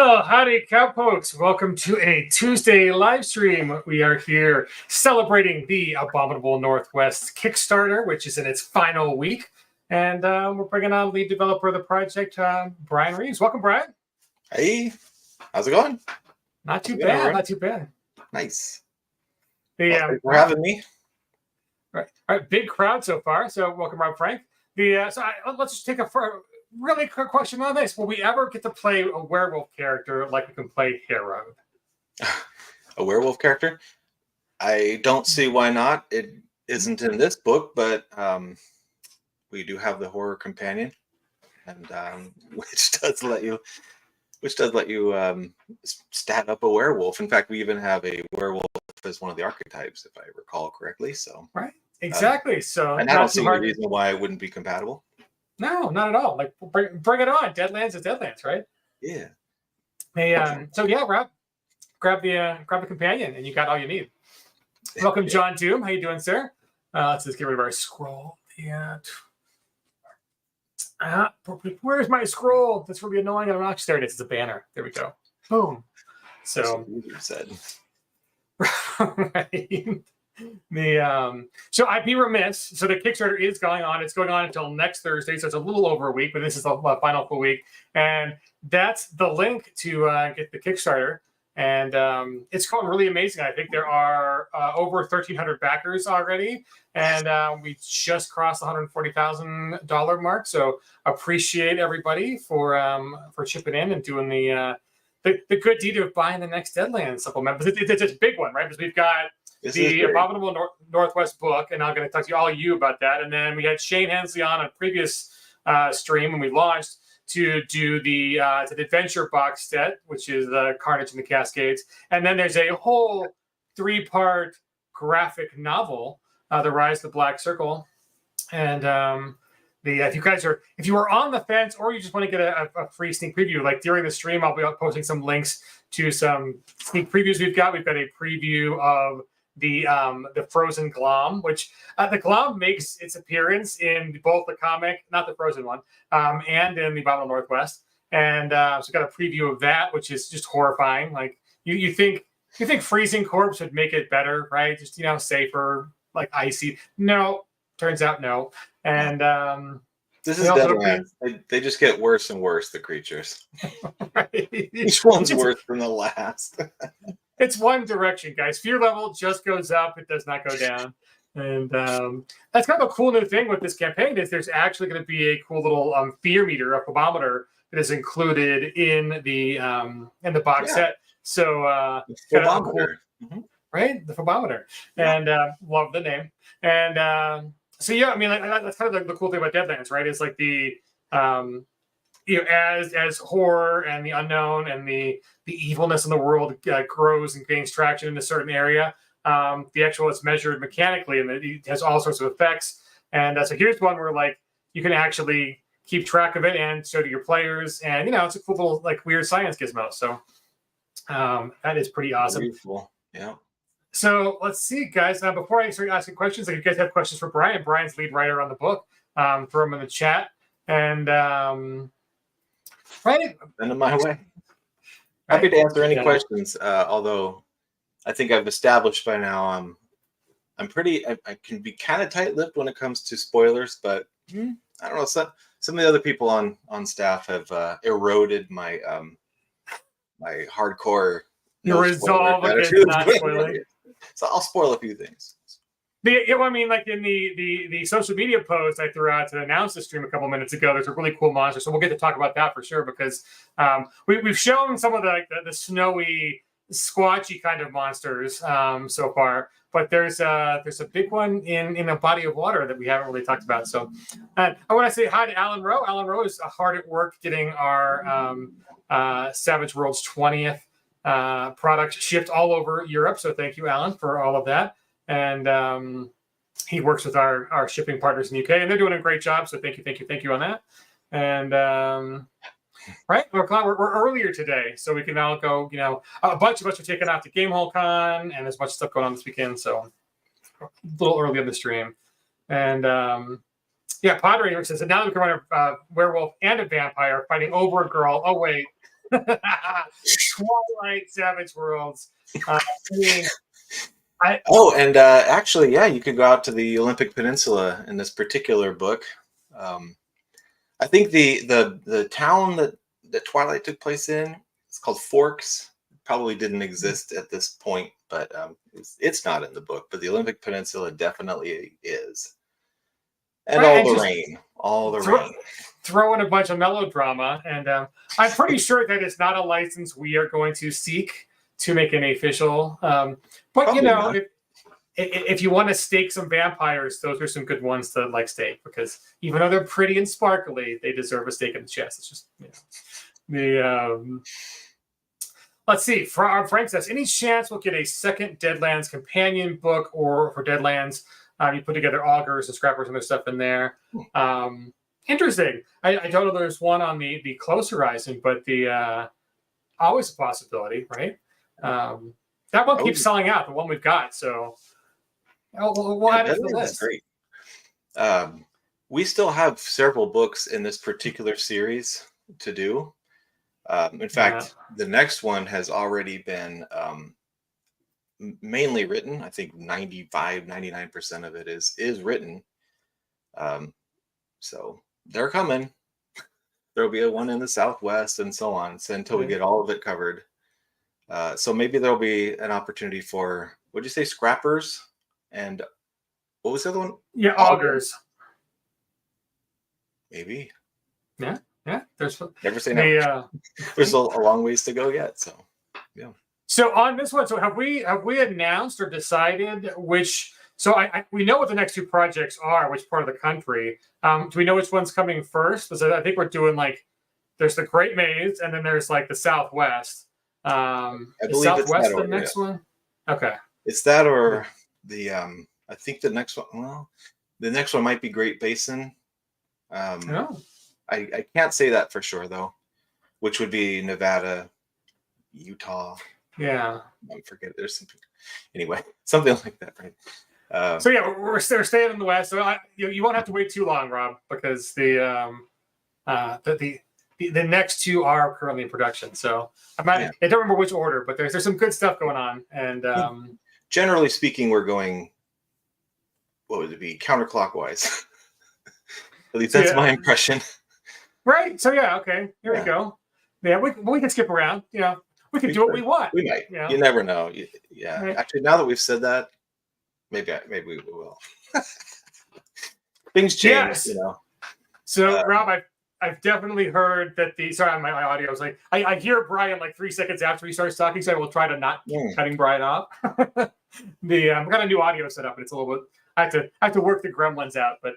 Well, howdy, cowpokes. Welcome to a Tuesday live stream. We are here celebrating the Abominable Northwest Kickstarter, which is in its final week. And we're bringing on lead developer of the project, Brian Reeves. Welcome, Brian. Hey, how's it going? Not too bad, not too bad. Nice. Thanks for having me. All right, big crowd so far. So welcome, Rob Frank. Let's just take a really quick question on this. Will we ever get to play a werewolf character like we can play Hero? A werewolf character? I don't see why not. It isn't in this book, but we do have the horror companion, and which does let you stat up a werewolf. In fact, we even have a werewolf as one of the archetypes, if I recall correctly. So right, exactly. So and I don't see any reason why it wouldn't be compatible. No, not at all. Like bring it on. Deadlands is Deadlands, right? Yeah. Hey, so yeah, Rob, grab the companion, and you got all you need. Welcome, John Doom. How you doing, sir? Let's just get rid of our scroll. Yeah. Where's my scroll? That's really annoying. I'm not. There it is. It's a banner. There we go. Boom. So you said. Right. So I'd be remiss. So the Kickstarter is going on. It's going on until next Thursday, so it's a little over a week, but this is the final full week, and that's the link to get the Kickstarter. And it's going really amazing. I think there are over 1,300 backers already, and we just crossed the $140,000 mark. So appreciate everybody for chipping in and doing the good deed of buying the next Deadlands supplement. But it's a big one, right? Because we've got the Abominable Northwest book, and I'm going to talk to all you about that. And then we had Shane Hensley on a previous stream when we launched to do the adventure box set, which is the Carnage in the Cascades. And then there's a whole 3-part graphic novel, The Rise of the Black Circle. And if you are on the fence, or you just want to get a free sneak preview, like during the stream, I'll be posting some links to some sneak previews we've got. We've got a preview of the Frozen Glom, which the Glom makes its appearance in both the comic, not the Frozen one, and in the Abominable Northwest. And so we've got a preview of that, which is just horrifying. Like you think freezing corpse would make it better, right? Just safer, like icy. No, turns out no. And this is Deadlands. They just get worse and worse, the creatures. Right. Each one's worse than the last. It's one direction, guys. Fear level just goes up. It does not go down. And that's kind of a cool new thing with this campaign is there's actually going to be a cool little fear meter, a phobometer that is included in the box set. So phobometer. Cool, right? The phobometer. And love the name. And so yeah, I mean, that's kind of the cool thing about Deadlands, right? It's like the as horror and the unknown and the evilness in the world grows and gains traction in a certain area, the actual is measured mechanically, and it has all sorts of effects. And so here's one where like you can actually keep track of it and show to your players, and it's a cool little like weird science gizmo. So that is pretty awesome. Beautiful. Yeah. So let's see, guys. Before I start asking questions, if you guys have questions for Brian, Brian's lead writer on the book, throw them in the chat. And right, send them my way. Happy to answer any questions. Although I think I've established by now, I can be kind of tight-lipped when it comes to spoilers, but I don't know. Some of the other people on staff have eroded my my hardcore. Your resolve against not spoiling. So I'll spoil a few things. I mean, like in the social media post I threw out to announce the stream a couple minutes ago, there's a really cool monster. So we'll get to talk about that for sure, because we've shown some of the snowy, squatchy kind of monsters so far. But there's a big one in a body of water that we haven't really talked about. So I want to say hi to Alan Rowe. Alan Rowe is hard at work getting our Savage Worlds 20th product shipped all over Europe. So thank you, Alan, for all of that. And he works with our shipping partners in the UK, and they're doing a great job. So thank you on that. And right, we're earlier today, so we can now go. A bunch of us are taking out to Gamehole Con, and there's much stuff going on this weekend. So a little early on the stream. And Padre says, now that we can run a werewolf and a vampire fighting over a girl. Oh wait, Twilight Savage Worlds. I mean, and actually, yeah, you could go out to the Olympic Peninsula in this particular book. I think the town that Twilight took place in, it's called Forks. Probably didn't exist at this point, but it's not in the book. But the Olympic Peninsula definitely is. And right, all the rain. Throw in a bunch of melodrama, and I'm pretty sure that it's not a license we are going to seek to make an official. But Probably you know, not. if you want to stake some vampires, those are some good ones to like stake, because even though they're pretty and sparkly, they deserve a stake in the chest. It's just the. Let's see. Frank says, any chance we'll get a second Deadlands companion book, or for Deadlands, you put together augurs and scrappers and other stuff in there. Interesting. I don't know there's one on the close horizon, but the always a possibility, right? That one keeps selling out, the one we've got. So we'll add it to the list. Great. We still have several books in this particular series to do. In fact, the next one has already been mainly written. I think 99% of it is written. So they're coming. There'll be one in the Southwest and so on. So until we get all of it covered. So maybe there'll be an opportunity for, what'd you say, scrappers? And what was the other one? Yeah, augurs. Maybe. Yeah. There's never say never. There's a long ways to go yet. So yeah. So on this one, have we announced or decided which? So we know what the next two projects are, which part of the country. Do we know which one's coming first? Because I think we're doing there's the Great Maze, and then there's the Southwest. I believe Southwest the next one. Okay. It's that or the I think the next one. Well, the next one might be Great Basin. I can't say that for sure though, which would be Nevada, Utah. Yeah. I forget. There's something. Anyway, something like that, right? So yeah, we're staying in the West. So you won't have to wait too long, Rob, because the next two are currently in production. So I don't remember which order, but there's some good stuff going on. And generally speaking, we're going. What would it be? Counterclockwise. At least that's my impression. Right. So yeah. Okay. Here we go. Yeah, we can skip around. Yeah, we can do what we want. We might. You never know. Yeah. Right. Actually, now that we've said that, maybe we will. Things change. Yes. So Rob, I've definitely heard that my audio was I hear Brian 3 seconds after he starts talking, so I will try to not keep cutting Brian off. I've got a new audio set up, and it's a little bit. I have to work the gremlins out, but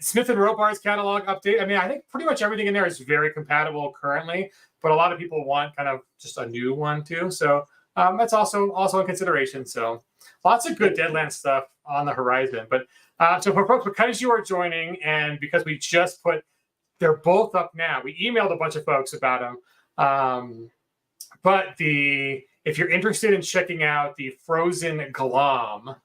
Smith and Robar's catalog update. I mean, I think pretty much everything in there is very compatible currently, but a lot of people want kind of just a new one too. So that's also in consideration. So lots of good Deadlands stuff on the horizon. But so for folks, because you are joining, and because we just they're both up now. We emailed a bunch of folks about them. But if you're interested in checking out the Frozen Glom,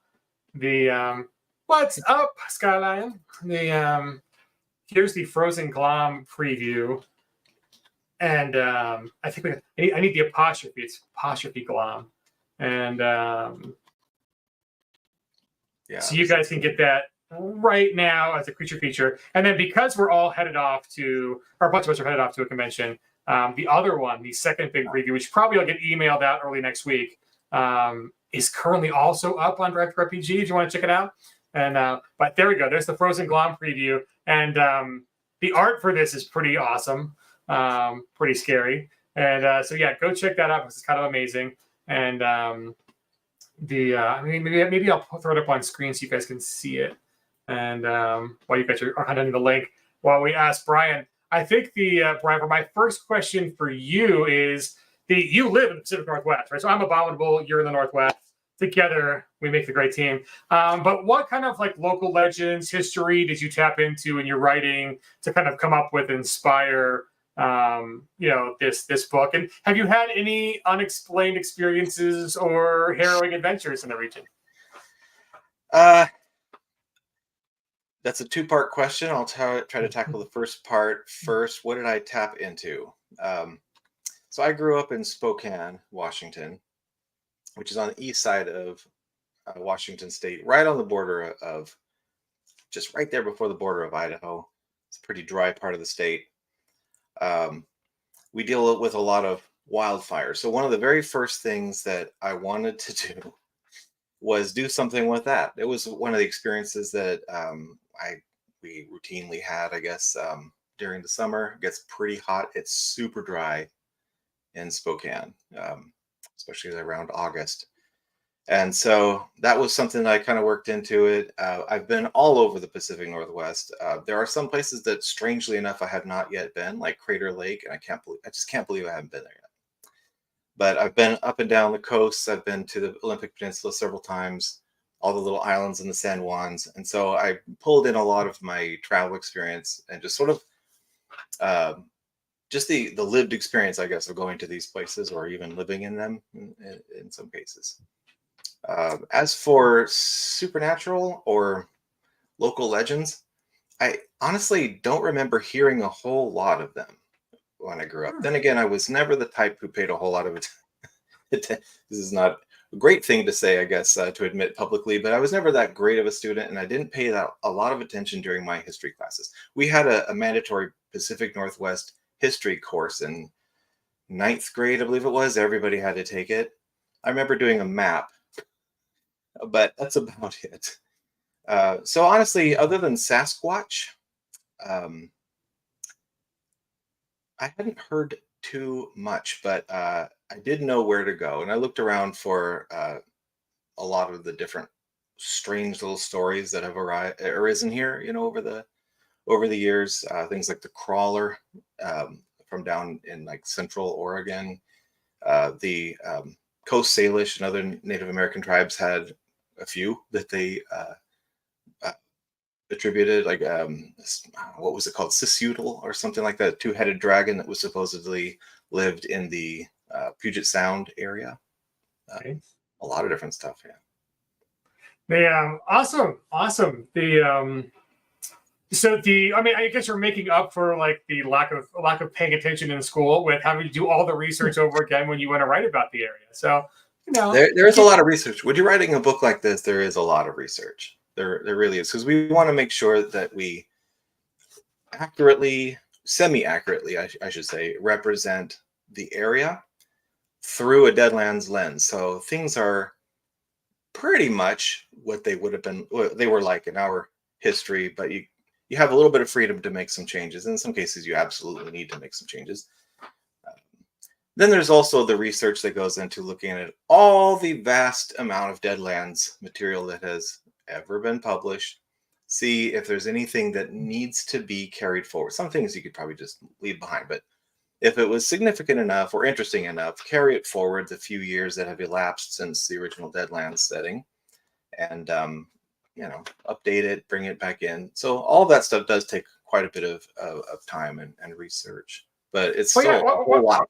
what's up, Skyline? Here's the Frozen Glom preview, and I think I need the apostrophe. It's apostrophe Glom, and so you guys can get that right now as a creature feature. And then because we're all headed off to, or a bunch of us are headed off to a convention, the other one, the second big preview, which probably will get emailed out early next week, is currently also up on Direct RPG if you want to check it out. And but there we go. There's the Frozen Glom preview, and the art for this is pretty awesome, pretty scary. And so yeah, go check that out because it's kind of amazing. And maybe I'll throw it up on screen so you guys can see it. And while you guys are hunting the link, while we ask Brian, I think Brian, for my first question for you is you live in the Pacific Northwest, right? So I'm Abominable, you're in the Northwest. Together, we make the great team. But what kind of local legends, history did you tap into in your writing to kind of come up with, inspire, this book? And have you had any unexplained experiences or harrowing adventures in the region? That's a two-part question. I'll try to tackle the first part first. What did I tap into? So I grew up in Spokane, Washington, which is on the east side of Washington State, right on the border of, just right there before the border of Idaho. It's a pretty dry part of the state. Um, we deal with a lot of wildfires. So one of the very first things that I wanted to do was do something with that. It was one of the experiences that we routinely had, I guess, during the summer. It gets pretty hot. It's super dry in Spokane, especially around August. And so that was something that I kind of worked into it. I've been all over the Pacific Northwest. There are some places that, strangely enough, I have not yet been, like Crater Lake, and I just can't believe I haven't been there yet. But I've been up and down the coast. I've been to the Olympic Peninsula several times, all the little islands in the San Juans. And so I pulled in a lot of my travel experience and just sort of just the lived experience, I guess, of going to these places or even living in them in some cases. As for supernatural or local legends, I honestly don't remember hearing a whole lot of them when I grew up. Then again, I was never the type who paid a whole lot of it. This is not a great thing to say, I guess, to admit publicly, but I was never that great of a student, and I didn't pay that a lot of attention during my history classes. We had a mandatory Pacific Northwest history course in 9th grade, I believe it was. Everybody had to take it. I remember doing a map, but that's about it. So honestly, other than Sasquatch, I hadn't heard too much, but I did know where to go. And I looked around for a lot of the different strange little stories that have arisen here, over the years. Things like the crawler from down in like central Oregon. The Coast Salish and other Native American tribes had a few that they attributed, like what was it called, Sisutl or something like that, two-headed dragon that was supposedly lived in the Puget Sound area. Okay. A lot of different stuff. Awesome. I guess you're making up for like the lack of paying attention in school with having to do all the research over again when you want to write about the area. So there is a lot of research. When you're writing a book like this, there is a lot of research. There really is, because we want to make sure that we semi-accurately, I should say, represent the area through a Deadlands lens. So things are pretty much what they would have been, what they were like in our history, but you have a little bit of freedom to make some changes. In some cases, you absolutely need to make some changes. Then there's also the research that goes into looking at all the vast amount of Deadlands material that has ever been published. See if there's anything that needs to be carried forward. Some things you could probably just leave behind, but if it was significant enough or interesting enough, carry it forward the few years that have elapsed since the original Deadlands setting, and update it, bring it back in. So all of that stuff does take quite a bit of time and research, but it's still a whole lot.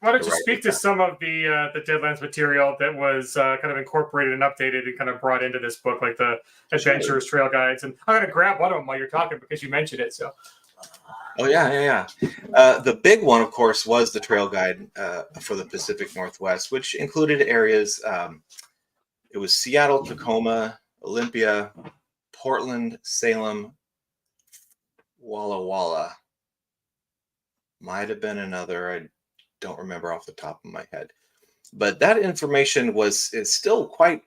Why don't you speak to some of the Deadlands material that was kind of incorporated and updated and kind of brought into this book, like the adventures, trail guides, and I'm going to grab one of them while you're talking because you mentioned it. So. Oh yeah. The big one, of course, was the trail guide for the Pacific Northwest, which included areas. It was Seattle, Tacoma, Olympia, Portland, Salem, Walla Walla. Might have been another. I don't remember off the top of my head, but that information is still quite.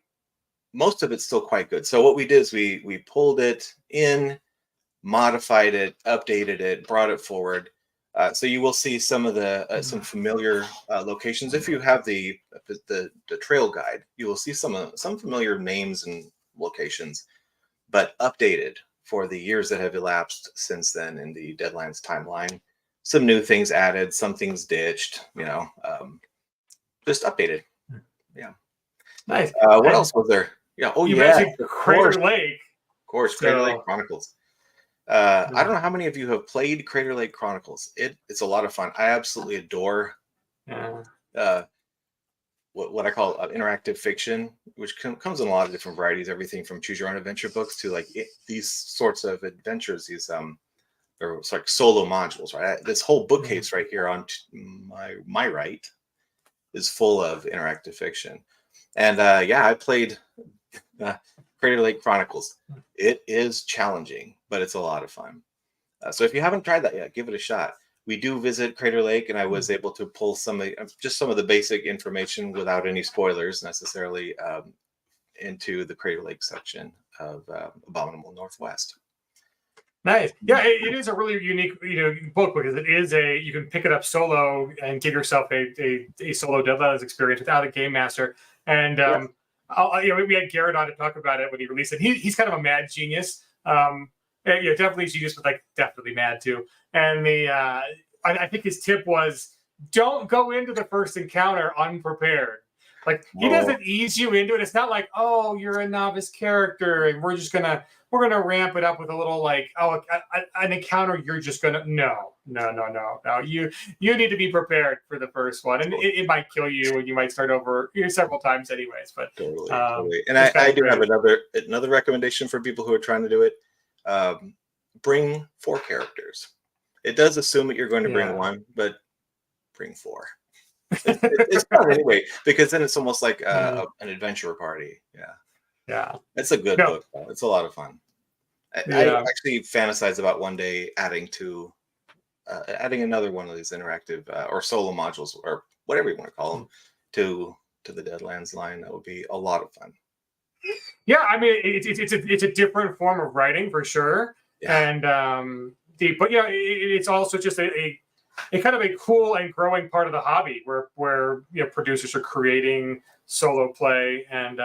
Most of it's still quite good. So what we did is we pulled it in, modified it, updated it, brought it forward. So you will see some of the some familiar locations. If you have the trail guide, you will see some familiar names and locations, but updated for the years that have elapsed since then in the Deadlands timeline. Some new things added, some things ditched. Just updated. Yeah. Nice. What else was there? Yeah. Oh, you yeah. mentioned Crater Lake. Of course, Crater Lake Chronicles. I don't know how many of you have played Crater Lake Chronicles. It's a lot of fun. I absolutely adore what I call interactive fiction, which comes in a lot of different varieties, everything from choose your own adventure books to like these sorts of adventures, these or it's like solo modules, right? This whole bookcase right here on my right is full of interactive fiction. And yeah, I played Crater Lake Chronicles. It is challenging, but it's a lot of fun. So if you haven't tried that yet, give it a shot. We do visit Crater Lake, and I was able to pull some of the basic information without any spoilers necessarily into the Crater Lake section of Abominable Northwest. Nice. Yeah, it is a really unique, book because it is you can pick it up solo and give yourself a solo Deadlands experience without a game master. And we had Garrett on to talk about it when he released it. He's kind of a mad genius. Definitely genius, but like definitely mad too. And I think his tip was, don't go into the first encounter unprepared. Like he doesn't ease you into it. It's not like, oh, you're a novice character and we're gonna ramp it up with a little like, oh, an encounter. You're just gonna no. You need to be prepared for the first one, and it might kill you, and you might start over several times anyways. But totally. And I do have another recommendation for people who are trying to do it. Bring 4 characters. It does assume that you're going to bring 1, but bring 4. It's fun anyway, because then it's almost like an adventure party. Yeah, it's a good book. It's a lot of fun. I actually fantasize about one day adding another one of these interactive or solo modules or whatever you want to call them to the Deadlands line. That would be a lot of fun. Yeah, I mean it's a different form of writing for sure, and but it's also just a kind of a cool and growing part of the hobby where producers are creating solo play. And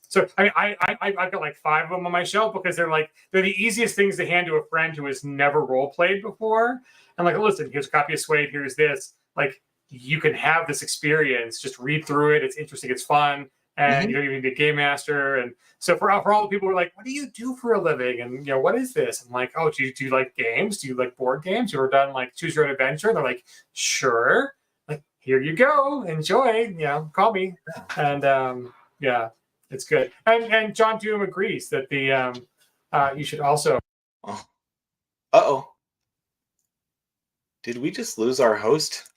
so I mean I've got like 5 of them on my shelf because they're the easiest things to hand to a friend who has never role played before. I'm like, listen, here's a copy of Suede, here's this, like you can have this experience, just read through it, it's interesting, it's fun, and you don't even need a game master. And so for all the people who are like, what do you do for a living? And what is this? I'm like, oh, do you like games? Do you like board games? You ever done like choose your own adventure? And they're like, sure. Like, here you go, enjoy. Call me. And it's good. And John Doom agrees that you should also. Uh-oh. Did we just lose our host?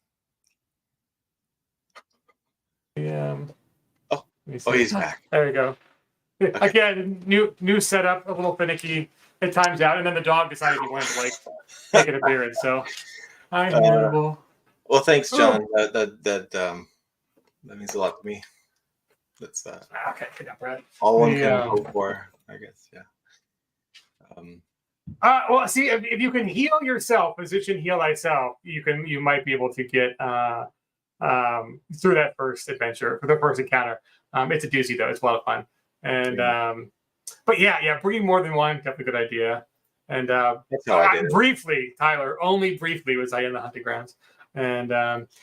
Yeah. Oh, he's back. There we go. Okay. Again, new setup, a little finicky. It times out, and then the dog decided he wanted to like take an appearance. So I'm horrible. Well, thanks, John. That means a lot to me. That's okay. Good enough, Brad. All one can hope for, I guess. Yeah. Well, see, if you can heal yourself, position heal thyself, you might be able to get through that first adventure, for the first encounter. It's a doozy though. It's a lot of fun. And but bringing more than one, definitely a good idea. And that's how I did it. Briefly, Tyler, only briefly was I in the hunting grounds. And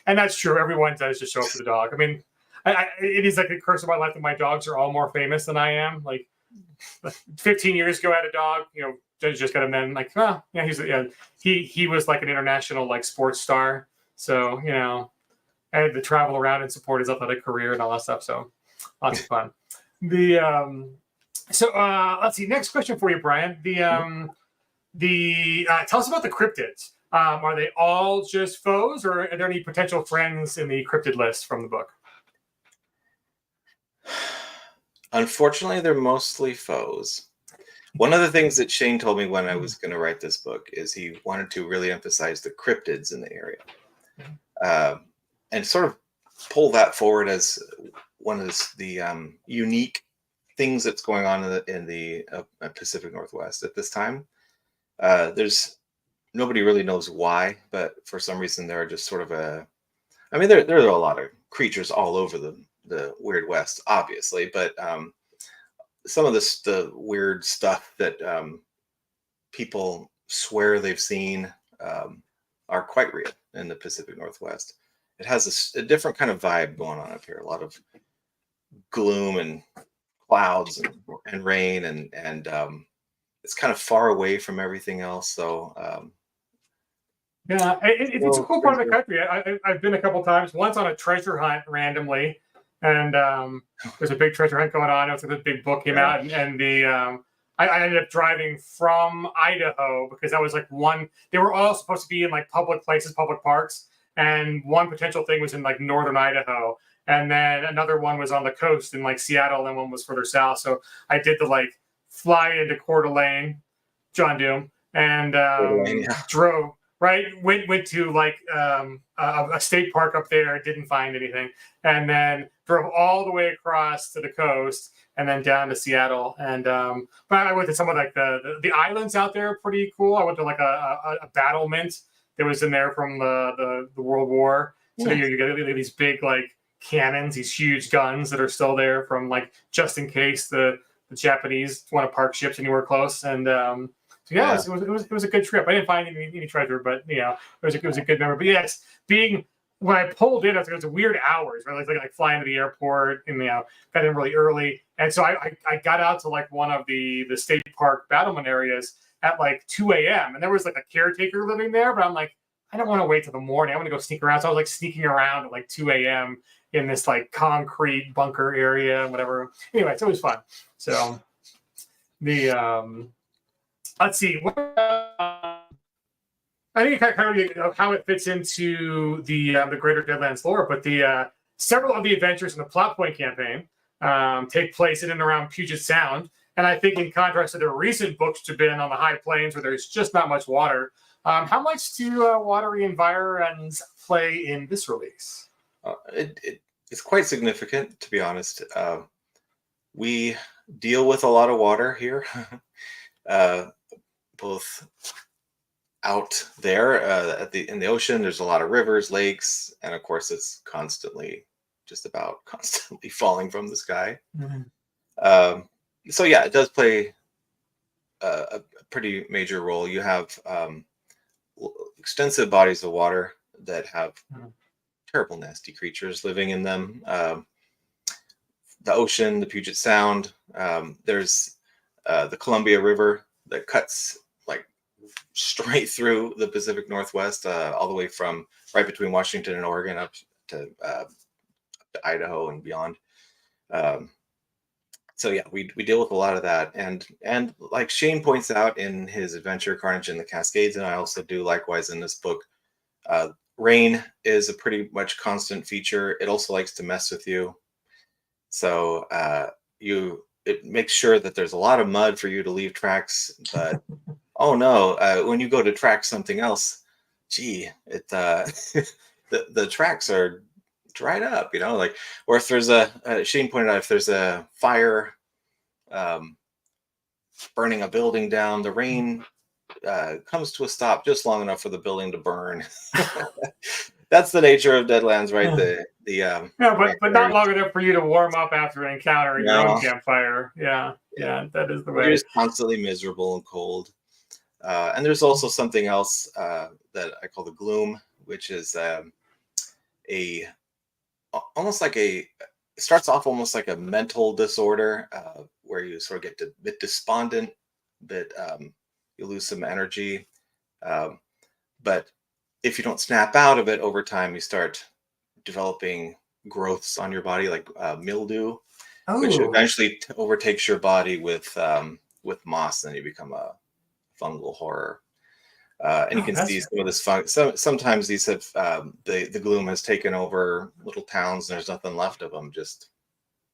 that's true. Everyone does just show up for the dog. I mean, it is like a curse of my life that my dogs are all more famous than I am. Like 15 years ago, I had a dog, just got him then. Like, he was like an international like sports star. So, I had to travel around and support his athletic career and all that stuff. So lots of fun. Let's see. Next question for you, Brian. Tell us about the cryptids. Are they all just foes, or are there any potential friends in the cryptid list from the book? Unfortunately, they're mostly foes. One of the things that Shane told me when I was going to write this book is he wanted to really emphasize the cryptids in the area. And sort of pull that forward as one of the unique things that's going on in the Pacific Northwest at this time. There's nobody really knows why, but for some reason there are just sort of there are a lot of creatures all over the Weird West, obviously, but some of the weird stuff that people swear they've seen are quite real in the Pacific Northwest. It has a different kind of vibe going on up here. A lot of gloom and clouds and rain, and it's kind of far away from everything else. So it's a cool part of the country. I've been a couple times. Once on a treasure hunt randomly, and there's a big treasure hunt going on. It was like this big book came out, and I ended up driving from Idaho because that was like one. They were all supposed to be in like public places, public parks, and one potential thing was in like northern Idaho, and then another one was on the coast in like Seattle, and one was further south. So I did the like fly into Coeur d'Alene, John Doom, and Yeah. drove right. Went to like a state park up there. Didn't find anything, and then drove all the way across to the coast, and then down to Seattle. And but I went to some of like the islands out there. Pretty cool. I went to like a battlement that was in there from the World War. So you get these big like cannons, these huge guns that are still there from like just in case the Japanese want to park ships anywhere close. And so yeah, it was a good trip. I didn't find any treasure, but you know, it was a good memory. But yes, being when I pulled in, it was a weird hours, right? Like flying to the airport and you know, got in really early. And so I got out to like one of the state park battlement areas at like 2 a.m. and there was like a caretaker living there, but I'm like, I don't want to wait till the morning. I want to go sneak around. So I was like sneaking around at like 2 a.m. in this like concrete bunker area and whatever. Anyway, so it was fun. So the let's see. I think it kind of how it fits into the greater Deadlands lore, but the several of the adventures in the Plot Point campaign take place in and around Puget Sound. And I think in contrast to the recent books to have been on the high plains where there's just not much water, how much do watery environs play in this release? It's quite significant, to be honest. We deal with a lot of water here, both out there in the ocean. There's a lot of rivers, lakes, and of course, it's just about constantly falling from the sky. Mm-hmm. So yeah, it does play a pretty major role. You have extensive bodies of water that have terrible, nasty creatures living in them. The ocean, the Puget Sound. There's the Columbia River that cuts like straight through the Pacific Northwest, all the way from right between Washington and Oregon up to Idaho and beyond. So yeah, we deal with a lot of that, and like Shane points out in his adventure Carnage in the Cascades, and I also do likewise in this book, rain is a pretty much constant feature. It also likes to mess with you, so it makes sure that there's a lot of mud for you to leave tracks, but oh no, when you go to track something else, gee, the tracks are dried up, you know, like, or if there's Shane pointed out, if there's a fire burning a building down, the rain comes to a stop just long enough for the building to burn. That's the nature of Deadlands, right? Yeah, but not long enough for you to warm up after an encounter in your own campfire. Yeah, that is the way. You're just constantly miserable and cold. And there's also something else that I call the gloom, which is it starts off almost like a mental disorder, where you sort of get a bit despondent, you lose some energy. But if you don't snap out of it over time, you start developing growths on your body, like mildew, which eventually overtakes your body with moss, and you become a fungal horror. And you can see some of this sometimes these have the gloom has taken over little towns and there's nothing left of them, just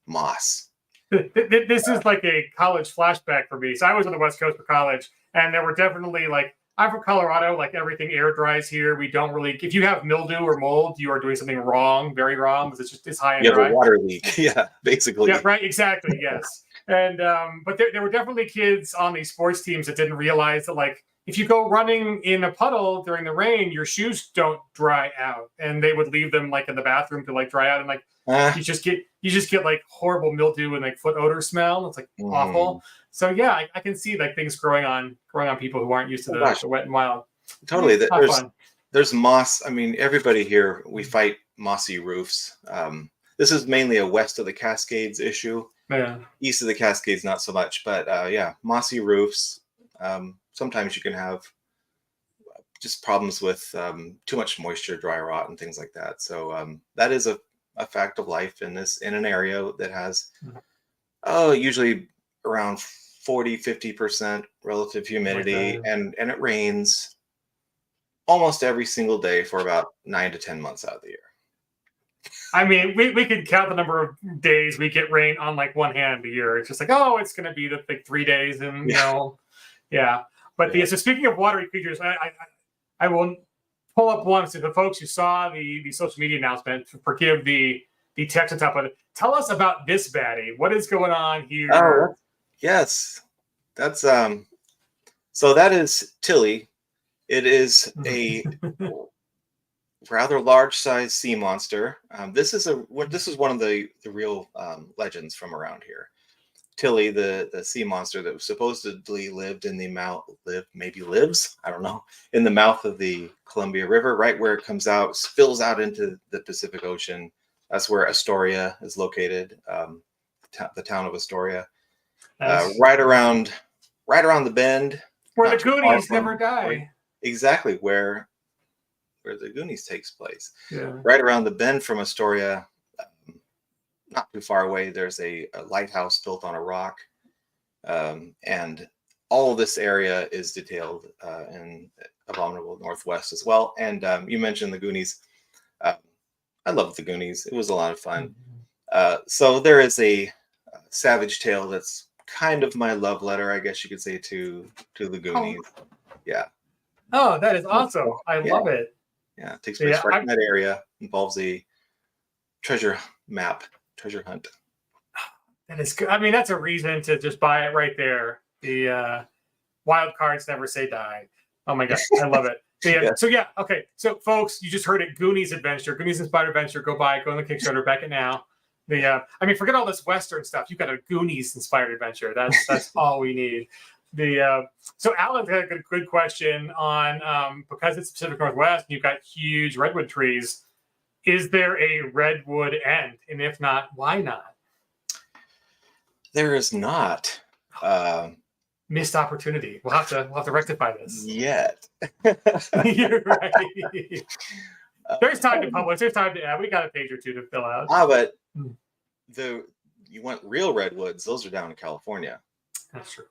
moss. This is like a college flashback for me. So I was on the West Coast for college, and there were definitely like, I'm from Colorado, like everything air dries here. We don't really, if you have mildew or mold, you are doing something wrong, very wrong, because it's high and dry. You have a water leak. Yeah, basically. Yeah, right, exactly, yes. And but there were definitely kids on these sports teams that didn't realize that, like, if you go running in a puddle during the rain, your shoes don't dry out, and they would leave them like in the bathroom to like dry out, and like you just get like horrible mildew and like foot odor smell. It's like awful. So yeah, I can see like things growing on people who aren't used to the wet and wild. Totally, there's moss. I mean, everybody here, we fight mossy roofs. This is mainly a west of the Cascades issue. Yeah. East of the Cascades, not so much, but yeah, mossy roofs. Sometimes you can have just problems with too much moisture, dry rot, and things like that. So that is a fact of life in an area that has usually around 40-50% relative humidity, God. and it rains almost every single day for about 9 to 10 months out of the year. I mean, we could count the number of days we get rain on like one hand a year. It's just like, oh, it's going to be the like 3 days, and yeah. But so speaking of watery creatures, I will pull up one to the folks who saw the social media announcement. Forgive the text on top of it. Tell us about this baddie. What is going on here? Oh, yes, that's so that is Tilly. It is a rather large-sized sea monster. This is one of the real legends from around here. Tilly, the sea monster that supposedly lived in the mouth, lives, I don't know, in the mouth of the Columbia River, right where it comes out, spills out into the Pacific Ocean. That's where Astoria is located, the town of Astoria, right around the bend, where the Goonies never die. Exactly where the Goonies takes place. Yeah. Right around the bend from Astoria, not too far away, there's a lighthouse built on a rock, and all of this area is detailed in Abominable Northwest as well. And you mentioned the Goonies. I loved the Goonies. It was a lot of fun. So there is a Savage Tale that's kind of my love letter, I guess you could say, to the Goonies. Yeah. Oh, that is awesome. I love it. Yeah, it takes place right in that area. Involves a treasure hunt. That is good. I mean, that's a reason to just buy it right there. The wild cards never say die. Oh my god, I love it. So okay. So folks, you just heard it. Goonies Inspired Adventure. Go buy it. Go on the Kickstarter. Back it now. I mean, forget all this Western stuff. You got a Goonies Inspired Adventure. That's all we need. So Alan's got a good question on because it's Pacific Northwest and you've got huge redwood trees. Is there a redwood end? And if not, why not? There is not. Missed opportunity. We'll have to rectify this. Yet. You're right. There's time to publish. There's time to add. We got a page or two to fill out. But you want real redwoods? Those are down in California. That's true.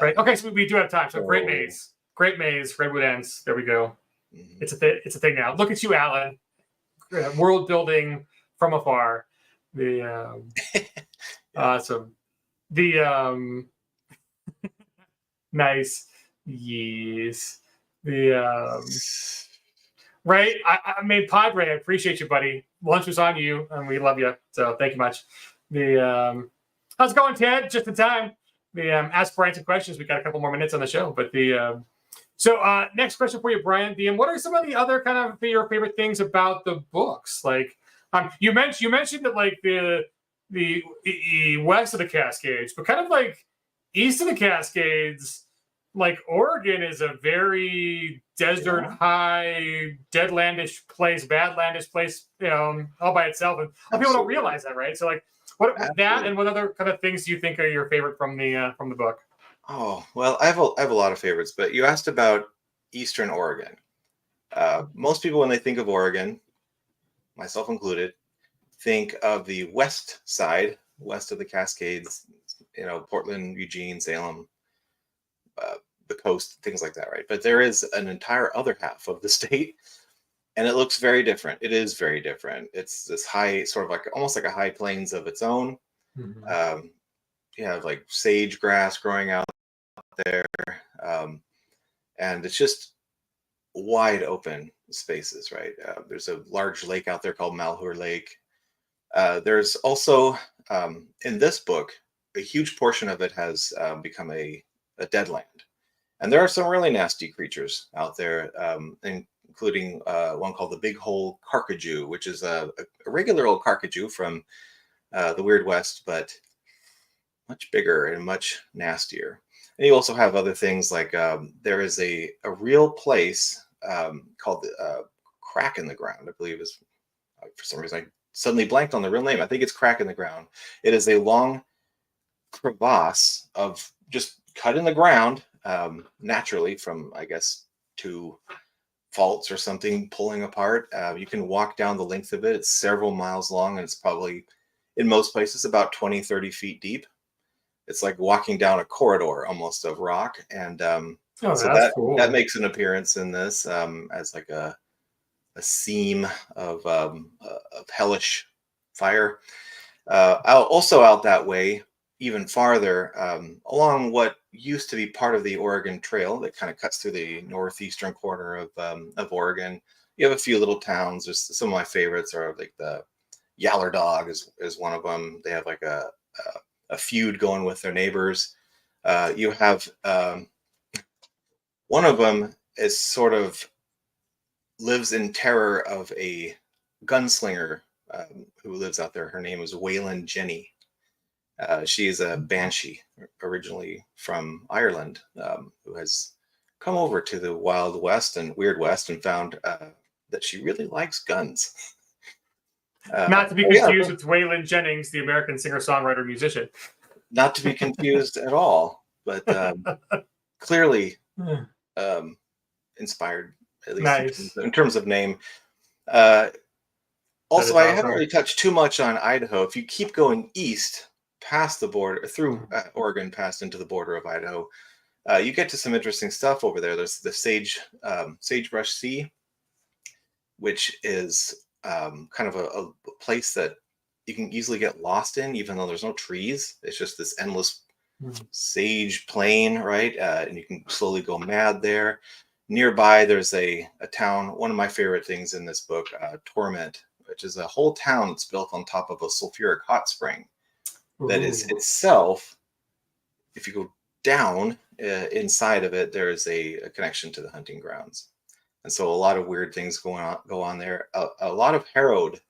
Right. Okay. So we do have time. So Great Maze, redwood ends. There we go. Mm-hmm. It's a thing now. Look at you, Alan. World building from afar. Awesome. Nice. Yes. Right. I mean, Padre, I appreciate you, buddy. Lunch was on you, and we love you. So thank you much. How's it going, Ted? Just in time. Ask Brian some questions. We got a couple more minutes on the show, but so next question for you, Brian. What are some of the other kind of your favorite things about the books? Like, you mentioned that like the west of the Cascades, but kind of like east of the Cascades, like Oregon is a very desert high, deadlandish place, badlandish place, all by itself, and people don't realize that, right? So like. What that and what other kind of things do you think are your favorite from the book? Oh, well, I have a lot of favorites, but you asked about Eastern Oregon. Most people, when they think of Oregon, myself included, think of the west side, west of the Cascades, Portland, Eugene, Salem, the coast, things like that, right? But there is an entire other half of the state. And it looks very different. It is very different. It's this high, sort of like almost like a high plains of its own. Mm-hmm. You have like sage grass growing out there. And it's just wide open spaces, right? There's a large lake out there called Malheur Lake. There's also, in this book, a huge portion of it has become a deadland. And there are some really nasty creatures out there, including one called the Big Hole Carcajou, which is a regular old carcajou from the Weird West, but much bigger and much nastier. And you also have other things like there is a real place called the Crack in the Ground, I believe is, for some reason, I suddenly blanked on the real name. I think it's Crack in the Ground. It is a long crevasse of just cut in the ground naturally from, I guess, two faults or something pulling apart. You can walk down the length of it. It's several miles long, and it's probably, in most places, about 20-30 feet deep. it's like walking down a corridor almost of rock, and Oh, so that's cool. that makes an appearance in this as like a seam of hellish fire. Also out that way, even farther, along what used to be part of the Oregon Trail that kind of cuts through the northeastern corner of Oregon. You have a few little towns. There's some of my favorites are like the Yaller Dog is one of them. They have like a feud going with their neighbors. You have one of them is sort of lives in terror of a gunslinger who lives out there. Her name is Waylon Jenny. She is a banshee, originally from Ireland, who has come over to the Wild West and Weird West and found that she really likes guns. Not to be confused with Waylon Jennings, the American singer-songwriter musician. Not to be confused at all, but clearly inspired, at least Nice. in terms of name. Also, I haven't really touched too much on Idaho. If you keep going east, past the border, through Oregon, past into the border of Idaho, you get to some interesting stuff over there. There's the Sagebrush Sea, which is kind of a place that you can easily get lost in, even though there's no trees. It's just this endless sage plain, right? And you can slowly go mad there. Nearby, there's a town, one of my favorite things in this book, Torment, which is a whole town that's built on top of a sulfuric hot spring that is itself, if you go down inside of it, there is a connection to the hunting grounds. And so a lot of weird things go on there. A lot of Harrowed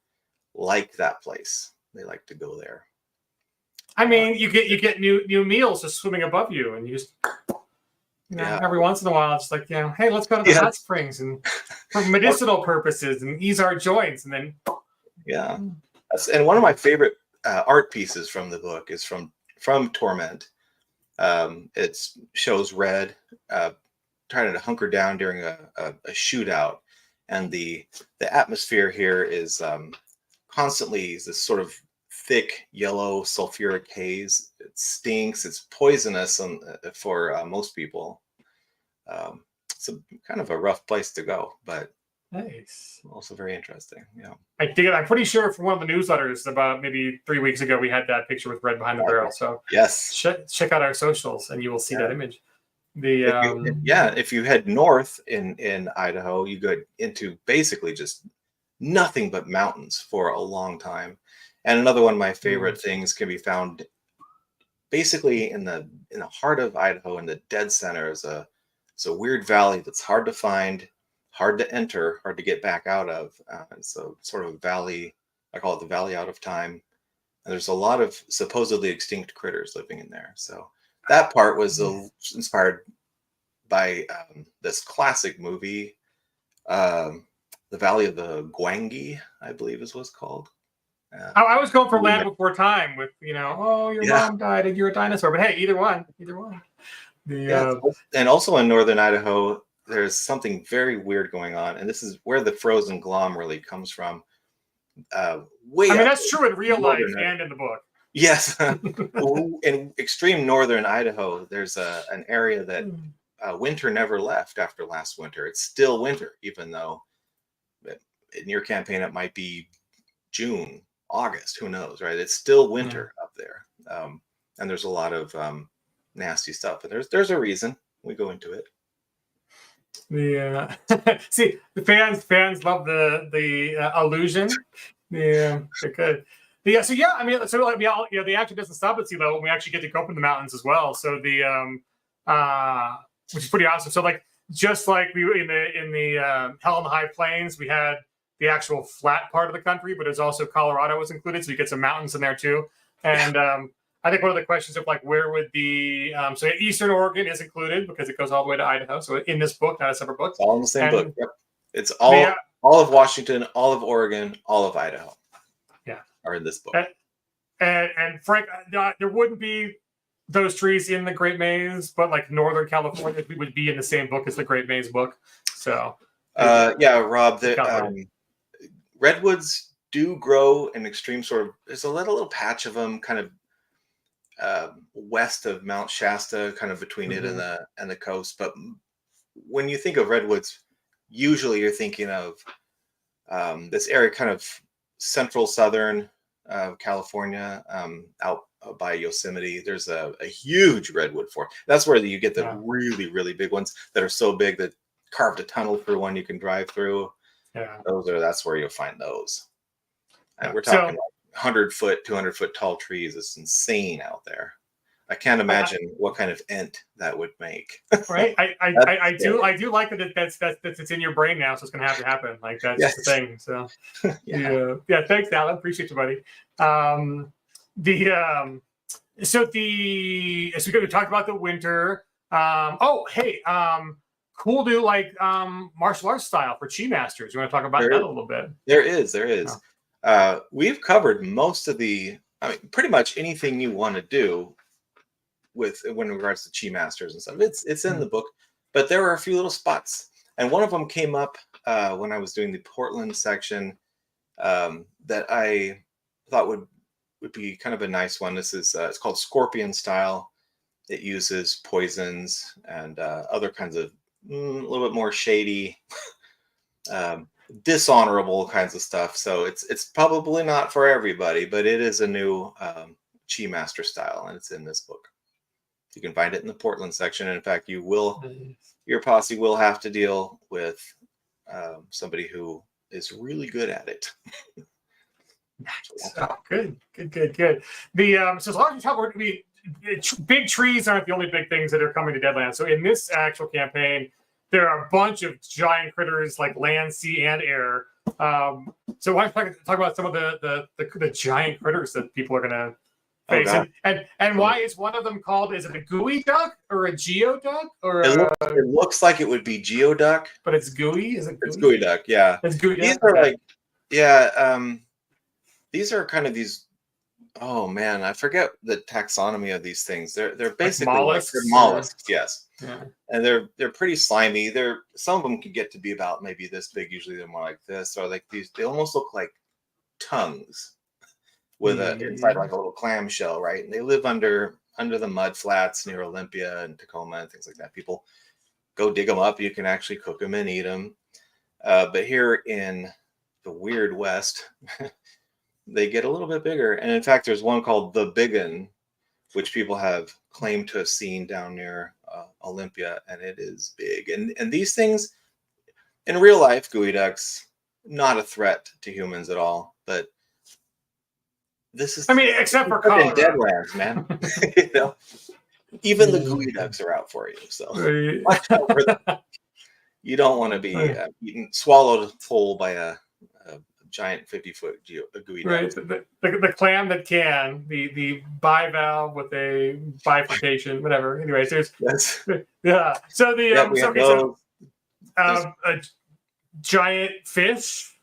like that place. They like to go there. I mean, you get new meals just swimming above you, and you just every once in a while, it's like, hey, let's go to the hot springs and for medicinal purposes and ease our joints, and then and one of my favorite art pieces from the book is from Torment. It shows Red trying to hunker down during a shootout, and the atmosphere here is constantly this sort of thick yellow sulfuric haze. It stinks. It's poisonous for most people. It's a kind of a rough place to go, but nice. Also very interesting. Yeah, I'm pretty sure from one of the newsletters about maybe 3 weeks ago we had that picture with Red behind the barrel. So yes, check out our socials and you will see that image. If you head north in Idaho, you go into basically just nothing but mountains for a long time. And another one of my favorite things can be found basically in the heart of Idaho, in the dead center. Is a weird valley that's hard to find, hard to enter, hard to get back out of. So sort of a valley, I call it the Valley Out of Time. And there's a lot of supposedly extinct critters living in there. So that part was inspired by this classic movie, The Valley of the Gwangi, I believe is what's called. I was going for Land Before Time with, your mom died and you're a dinosaur. But hey, either one. And also in northern Idaho, there's something very weird going on. And this is where the frozen glom really comes from. That's true in real life and in the book. Yes. In extreme northern Idaho, there's an area that winter never left after last winter. It's still winter, even though in your campaign it might be June, August, who knows, right? It's still winter up there. And there's a lot of nasty stuff. And there's a reason. We go into it. See, the fans love the allusion. Yeah, they're good. The action doesn't stop at sea level. We actually get to go up in the mountains as well. So which is pretty awesome. So just like we in the Hell in the High Plains, we had the actual flat part of the country, but it's also Colorado was included, so you get some mountains in there too. And I think one of the questions of where would the Eastern Oregon is included because it goes all the way to Idaho. So in this book, not a separate book. It's all in the same book. Yep. It's all of Washington, all of Oregon, all of Idaho. Yeah, are in this book. And Frank, there wouldn't be those trees in the Great Maze, but Northern California would be in the same book as the Great Maze book. So Rob, redwoods do grow in extreme there's a little patch of them kind of west of Mount Shasta, kind of between it and the coast. But when you think of redwoods, usually you're thinking of this area, kind of central southern California, out by Yosemite. There's a huge redwood forest. That's where you get the really, really big ones that are so big that carved a tunnel through one you can drive through. Yeah. That's where you'll find those. And we're talking like 100-foot, 200-foot tall trees. It's insane out there. I can't imagine what kind of ent that would make. Right. I do like that it's in your brain now, so it's gonna have to happen. Like that's just the thing. So yeah. Thanks, Alan. Appreciate you, buddy. So we talked about the winter. Cool new martial arts style for Chi Masters. You want to talk about that a little bit? There is. We've covered most of pretty much anything you want to do when regards to Chi Masters and stuff. It's in the book, but there were a few little spots, and one of them came up when I was doing the Portland section that I thought would be kind of a nice one. This is it's called Scorpion Style. It uses poisons and other kinds of a little bit more shady, dishonorable kinds of stuff. So it's probably not for everybody, but it is a new Chi Master style, and it's in this book. You can find it in the Portland section. And in fact, your posse will have to deal with somebody who is really good at it. Nice. Oh, good. So as long as you talk, big trees aren't the only big things that are coming to Deadlands. So in this actual campaign, there are a bunch of giant critters like land, sea, and air. So why don't you talk about some of the giant critters that people are going to face, and why is one of them called? Is it a gooey duck or a geoduck or? It looks like it would be geoduck, but it's gooey. Is it gooey? It's gooey duck. Yeah, it's gooey. These are these are kind of these. Oh man, I forget the taxonomy of these things. They're basically mollusks. They're mollusks, yes. Yeah. And they're pretty slimy. Some of them can get to be about maybe this big. Usually they're more like this, or like these. They almost look like tongues with inside like a little clamshell, right? And they live under the mud flats near Olympia and Tacoma and things like that. People go dig them up. You can actually cook them and eat them. But here in the weird West, they get a little bit bigger. And in fact, there's one called the Biggin, which people have claimed to have seen down near Olympia, and it is big. And these things, in real life, gooey ducks, not a threat to humans at all. But this is, except for Colorado. Deadlands, man. Even the gooey ducks are out for you. So watch out for them. You don't want to be swallowed whole by a giant 50-foot gooey duck. Right, the clam that can, the bivalve with a bifurcation, whatever. Anyways, there's So a giant fish.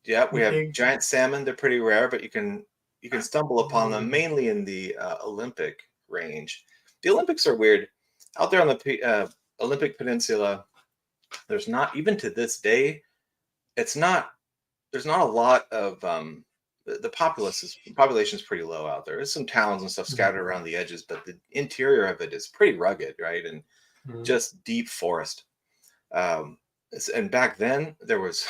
Yeah, we have giant salmon. They're pretty rare, but you can stumble upon them mainly in the Olympic range. The Olympics are weird. Out there on the Olympic Peninsula, there's not, even to this day, there's not a lot of the population is pretty low out there. There's some towns and stuff scattered around the edges, but the interior of it is pretty rugged, right? And just deep forest. And back then there was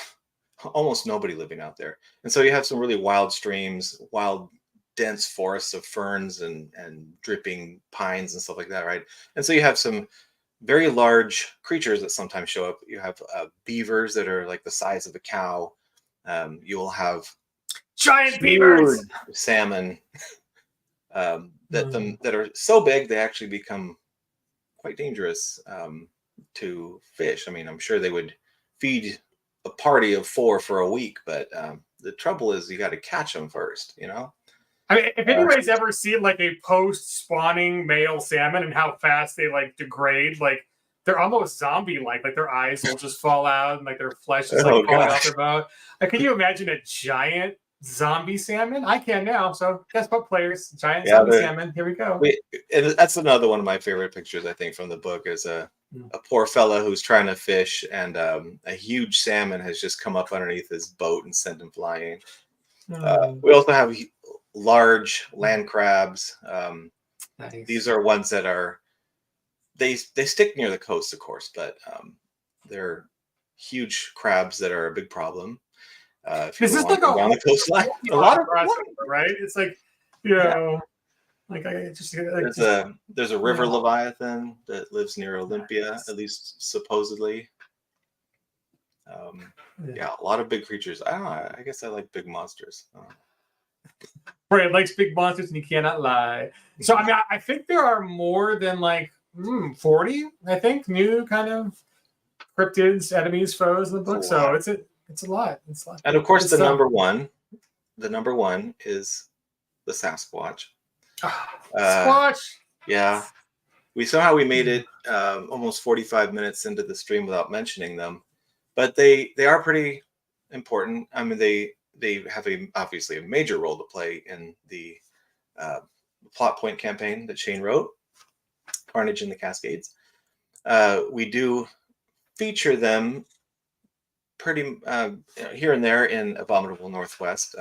almost nobody living out there. And so you have some really wild streams, wild dense forests of ferns and dripping pines and stuff like that, right? And so you have some very large creatures that sometimes show up. You have beavers that are like the size of a cow. You will have giant beavers, salmon that are so big they actually become quite dangerous to fish. I'm sure they would feed a party of 4 for a week, but the trouble is you got to catch them first, if anybody's ever seen like a post-spawning male salmon and how fast they degrade, they're almost zombie-like. Their eyes will just fall out and their flesh is falling off their bone. Can you imagine a giant zombie salmon? I can now. So guess what, players? Giant zombie salmon. Here we go. And that's another one of my favorite pictures, I think, from the book is a poor fella who's trying to fish, and a huge salmon has just come up underneath his boat and sent him flying. We also have large land crabs. Nice. These are ones that are they stick near the coast, of course, but they're huge crabs that are a big problem. If you This is want like to go down the coastline, a lot of right? It's like, you know, like I just like there's a river leviathan that lives near Olympia, at least supposedly. A lot of big creatures. I don't know. I guess I like big monsters. Brian likes big monsters, and he cannot lie. So I mean, I think there are more than like 40. I think new kind of cryptids, enemies, foes in the book. So it's a lot. It's a lot. And of course, the number one is the Sasquatch. Squatch. Yeah, we made it almost 45 minutes into the stream without mentioning them, but they are pretty important. I mean, they have obviously a major role to play in the plot point campaign that Shane wrote, Carnage in the Cascades. We do feature them pretty here and there in Abominable Northwest.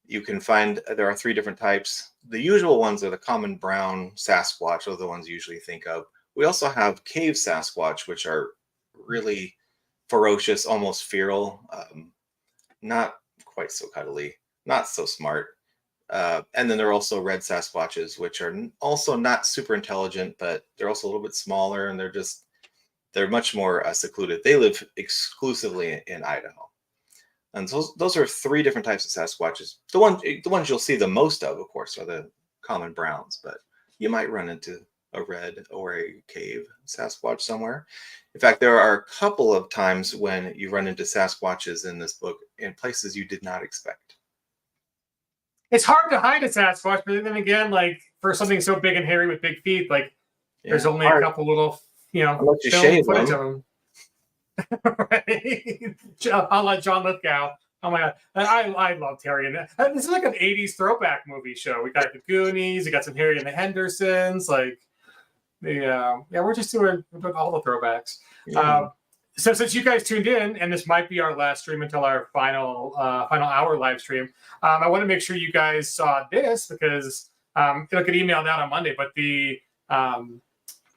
You can find there are 3 different types. The usual ones are the common brown Sasquatch, are the ones you usually think of. We also have cave Sasquatch, which are really ferocious, almost feral, not quite so cuddly, not so smart. And then there are also red Sasquatches, which are also not super intelligent, but they're also a little bit smaller, and they're much more secluded. They live exclusively in Idaho. And so those are 3 different types of Sasquatches. The ones you'll see the most of course, are the common browns, but you might run into a red or a cave Sasquatch somewhere. In fact, there are a couple of times when you run into Sasquatches in this book in places you did not expect. It's hard to hide a Sasquatch, but then again, like for something so big and hairy with big feet, like there's only a couple little, film footage of them. Right? I'll let John Lithgow. Oh my god, I love Harry and this is like an '80s throwback movie show. We got the Goonies, we got some Harry and the Hendersons, like we're just doing all the throwbacks. Yeah. So since you guys tuned in, and this might be our last stream until our final hour live stream, I want to make sure you guys saw this because it'll get emailed out on Monday. But it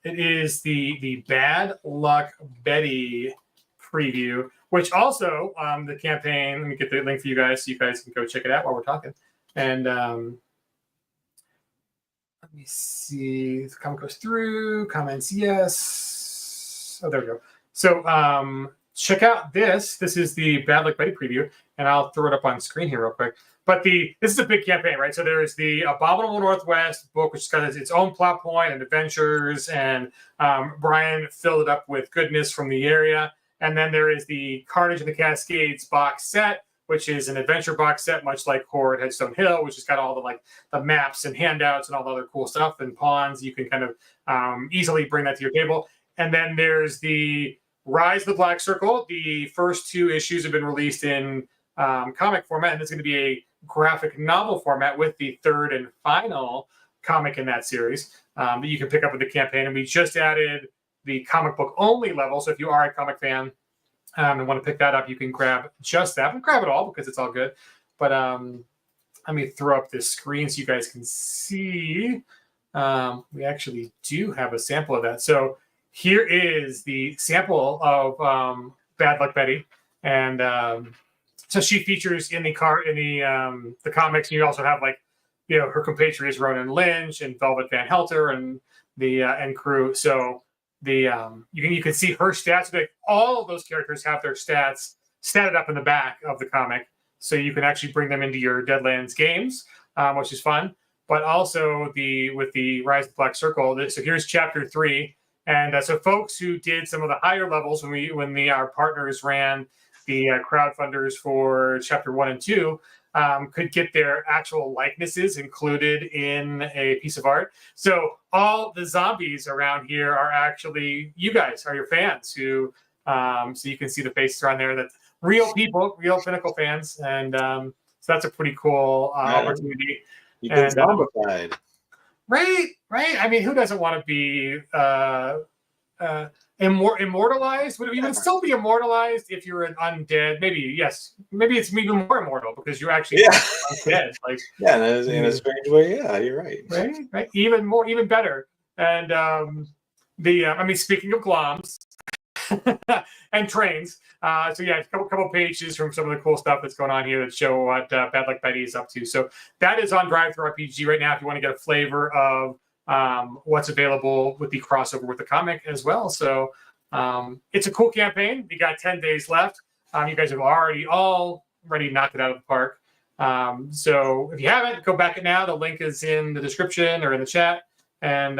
is the Bad Luck Betty preview, which also the campaign. Let me get the link for you guys so you guys can go check it out while we're talking. And let me see. The comment goes through. Comments, yes. Oh, there we go. So check out this. This is the Bad Luck Betty preview, and I'll throw it up on screen here real quick. But this is a big campaign, right? So there's the Abominable Northwest book, which has got its own plot point and adventures, and Brian filled it up with goodness from the area. And then there is the Carnage in the Cascades box set, which is an adventure box set, much like Horror at Headstone Hill, which has got all the maps and handouts and all the other cool stuff and pawns. You can kind of easily bring that to your table. And then there's the Rise of the Black Circle. The first 2 issues have been released in comic format, and it's going to be a graphic novel format with the 3rd and final comic in that series that you can pick up with the campaign. And we just added the comic book only level. So if you are a comic fan and want to pick that up, you can grab just that. But grab it all because it's all good. But let me throw up this screen so you guys can see. We actually do have a sample of that. So here is the sample of Bad Luck Betty, and so she features in the comics. And you also have her compatriots Ronan Lynch and Velvet Van Helter and the and crew. So you can see her stats. All of those characters have their stats statted up in the back of the comic, so you can actually bring them into your Deadlands games, which is fun. But also with the Rise of the Black Circle. So here's chapter 3. And so folks who did some of the higher levels when our partners ran the crowdfunders for chapter 1 and 2 could get their actual likenesses included in a piece of art. So all the zombies around here are actually you guys, are your fans who so you can see the faces around there. That's real people, real Pinnacle fans. And so that's a pretty cool opportunity. You've been zombified. Right. I mean, who doesn't want to be immortalized. Would it still be immortalized if you're an undead? Maybe yes. Maybe it's even more immortal because you're actually undead. Like in a strange way. Yeah, you're right. Right. Even better. And I mean, speaking of gloms and trains, so yeah, a couple pages from some of the cool stuff that's going on here that show what Bad Luck Betty is up to. So that is on Drive Thru RPG right now. If you want to get a flavor of what's available with the crossover with the comic as well. So it's a cool campaign. You got 10 days left. You guys have already knocked it out of the park. So if you haven't, go back it now. The link is in the description or in the chat. And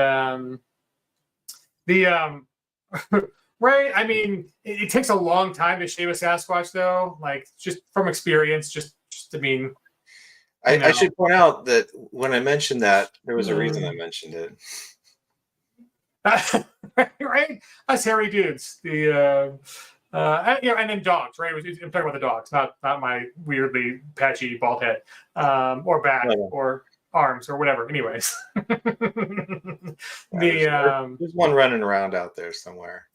right, I mean, it takes a long time to shave a Sasquatch, though. Like, just from experience, I mean, I should point out that when I mentioned that, there was a reason I mentioned it. Right? Us hairy dudes. And then dogs, right? I'm talking about the dogs, not my weirdly patchy bald head, or back, or arms, or whatever. Anyways, there's one running around out there somewhere.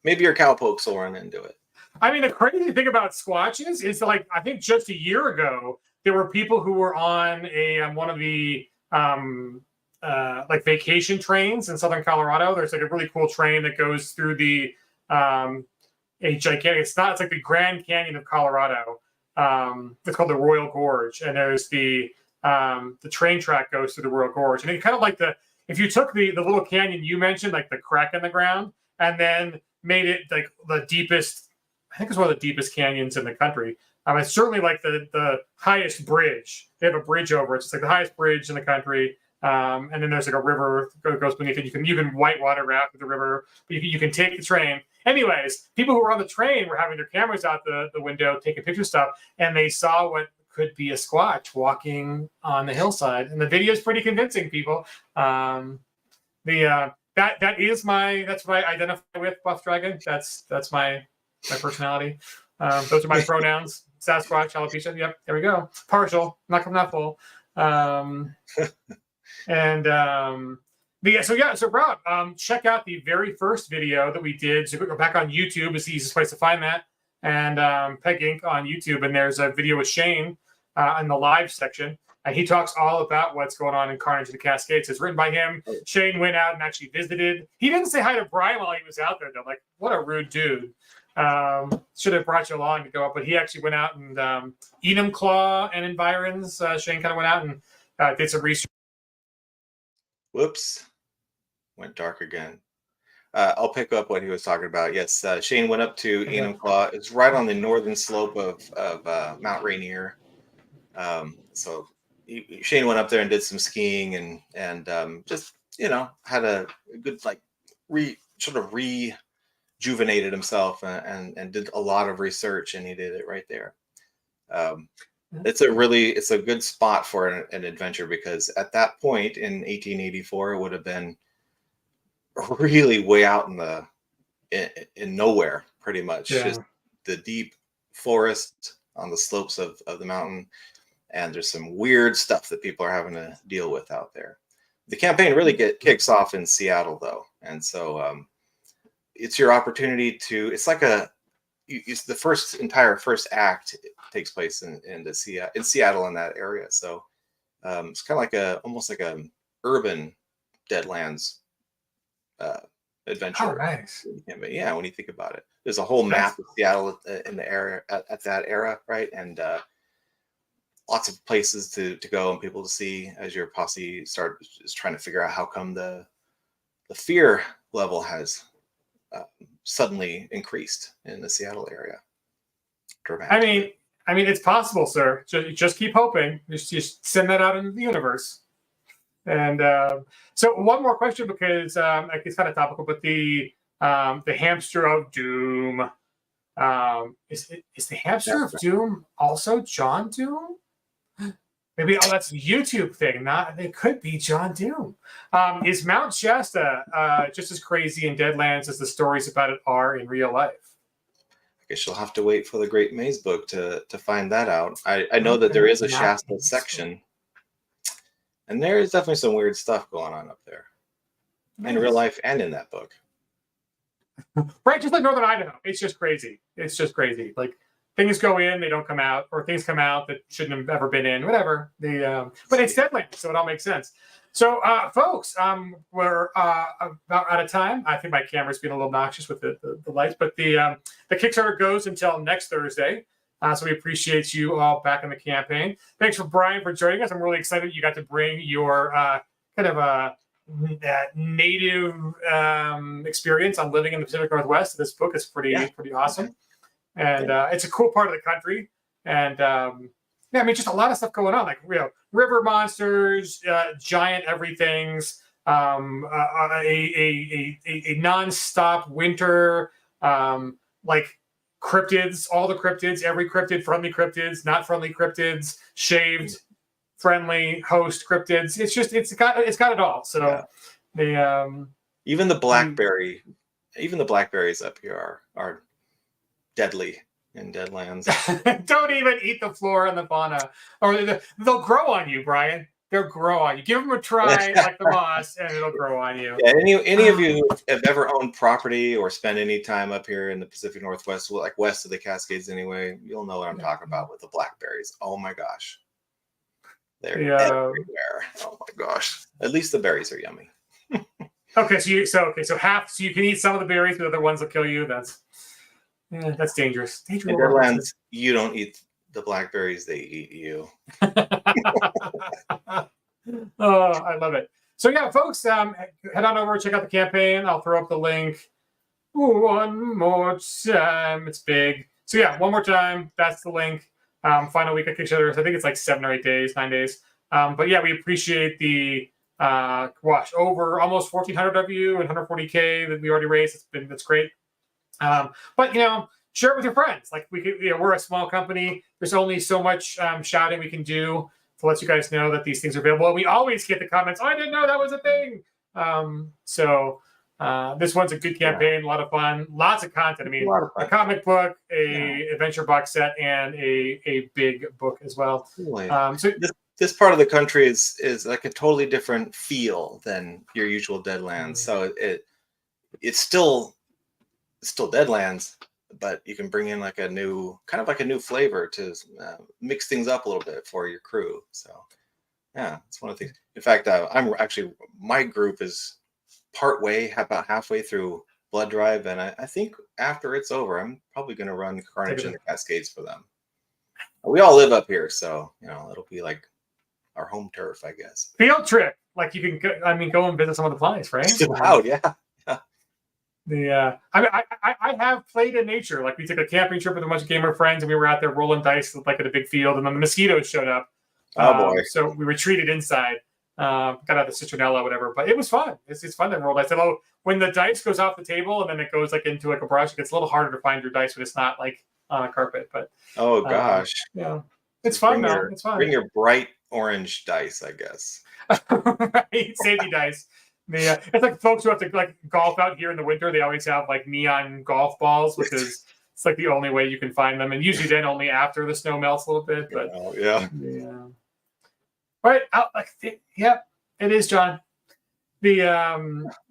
Maybe your cowpokes will run into it. I mean, the crazy thing about Squatches is like, I think just a year ago there were people who were on one of the like vacation trains in southern Colorado. There's like a really cool train that goes through the a gigantic. It's like the Grand Canyon of Colorado. It's called the Royal Gorge, and there's the train track goes through the Royal Gorge, and it kind of like if you took the little canyon you mentioned, like the crack in the ground, and then made it like the deepest. I think it's one of the deepest canyons in the country. It's certainly like the highest bridge. They have a bridge over it. It's like the highest bridge in the country. And then there's like a river that goes beneath it. You can whitewater raft with the river. You can take the train. Anyways, people who were on the train were having their cameras out the window, taking picture stuff, and they saw what could be a Squatch walking on the hillside. And the video is pretty convincing, people. That's what I identify with, Buff Dragon. That's my personality. Those are my pronouns. Sasquatch, alopecia. Yep, there we go. Partial, not full. So Rob, check out the very first video that we did. So go back on YouTube is the easiest place to find that. And Peg Inc. on YouTube, and there's a video with Shane in the live section. And he talks all about what's going on in Carnage of the Cascades. It's written by him. Shane went out and actually visited. He didn't say hi to Brian while he was out there, though. Like, what a rude dude. Should have brought you along to go up, but he actually went out and Enumclaw and Environs. Shane kind of went out and did some research. Whoops, went dark again. I'll pick up what he was talking about. Yes, Shane went up to Enumclaw. It's right on the northern slope of Mount Rainier. So Shane went up there and did some skiing and just had a good rejuvenated himself and did a lot of research, and he did it right there. It's a good spot for an adventure, because at that point in 1884 it would have been really way out in nowhere, pretty much. Just the deep forest on the slopes of the mountain, and there's some weird stuff that people are having to deal with out there. The campaign really kicks off in Seattle, though, and so it's your opportunity to. It's like it's the first act takes place in Seattle, in that area. So it's kind of like almost like a urban Deadlands adventure. Oh, nice. Yeah, when you think about it, there's a whole map of Seattle in the area at that era, right? And lots of places to go and people to see as your posse is trying to figure out how come the fear level has suddenly increased in the Seattle area. I mean, it's possible, sir. Just keep hoping. Just send that out into the universe. And so, one more question, because it's kind of topical, but the hamster of doom. Is the hamster of doom also John Doom? Maybe that's a YouTube thing. It could be John Doom. Is Mount Shasta just as crazy in Deadlands as the stories about it are in real life? I guess you'll have to wait for the Great Maze book to find that out. I know that there is a Shasta section, and there is definitely some weird stuff going on up there. in real life and in that book. Right, just like Northern Idaho. It's just crazy. It's just crazy. Like things go in, they don't come out, or things come out that shouldn't have ever been in. Whatever. But it's Deadlands, so it all makes sense. So, folks, we're about out of time. I think my camera's being a little obnoxious with the lights, but the Kickstarter goes until next Thursday. So we appreciate you all back in the campaign. Thanks for Brian for joining us. I'm really excited you got to bring your kind of a native experience on living in the Pacific Northwest. This book is pretty awesome, and it's a cool part of the country. And yeah, I mean, just a lot of stuff going on, like river monsters, giant everythings, a non-stop winter, like cryptids, all the cryptids, every cryptid, friendly cryptids, not friendly cryptids, shaved, friendly host cryptids. It's got it all. So even the blackberries up here are deadly in Deadlands. Don't even eat the flora and the fauna, or they'll grow on you, Brian. They'll grow on you. Give them a try, like the moss, and it'll grow on you. Yeah, any of you who have ever owned property or spent any time up here in the Pacific Northwest, like west of the Cascades anyway, you'll know what I'm talking about with the blackberries. Oh my gosh. They're everywhere. Oh my gosh. At least the berries are yummy. Okay, so you can eat some of the berries, but the other ones will kill you. That's dangerous. In Deadlands, you don't eat the blackberries, they eat you. Oh, I love it. So yeah, folks, head on over, check out the campaign. I'll throw up the link one more time. It's big. So yeah, one more time. That's the link. Final week of Kickstarter. I think it's like 7 or 8 days, 9 days. But yeah, we appreciate the over almost 1,400 of you and 140K that we already raised. That's great. But share it with your friends. Like we're a small company. There's only so much shouting we can do to let you guys know that these things are available. And we always get the comments, "Oh, I didn't know that was a thing." So this one's a good campaign, a lot of fun, lots of content. I mean, a comic book, adventure box set, and a big book as well. So this part of the country is like a totally different feel than your usual Deadlands. So it's still Deadlands, but you can bring in like a new flavor to mix things up a little bit for your crew. So yeah, it's one of the things. In fact, my group is about halfway through Blood Drive, and I think after it's over, I'm probably going to run Carnage in the Cascades for them. We all live up here, so it'll be like our home turf, I guess. Field trip, like you can go and visit some of the place, right? Wow, yeah. I have played in nature. Like we took a camping trip with a bunch of gamer friends, and we were out there rolling dice like at a big field, and then the mosquitoes showed up. Oh boy! So we retreated inside, got out the citronella, whatever. But it was fun. It's fun to roll dice. And when the dice goes off the table and then it goes like into like a brush, it gets a little harder to find your dice when it's not like on a carpet. But oh gosh, it's fun though. It's fun. Bring your bright orange dice, I guess. Right? Safety dice. It's like folks who have to like golf out here in the winter. They always have like neon golf balls, which is it's like the only way you can find them, and usually then only after the snow melts a little bit. But all right, it is John.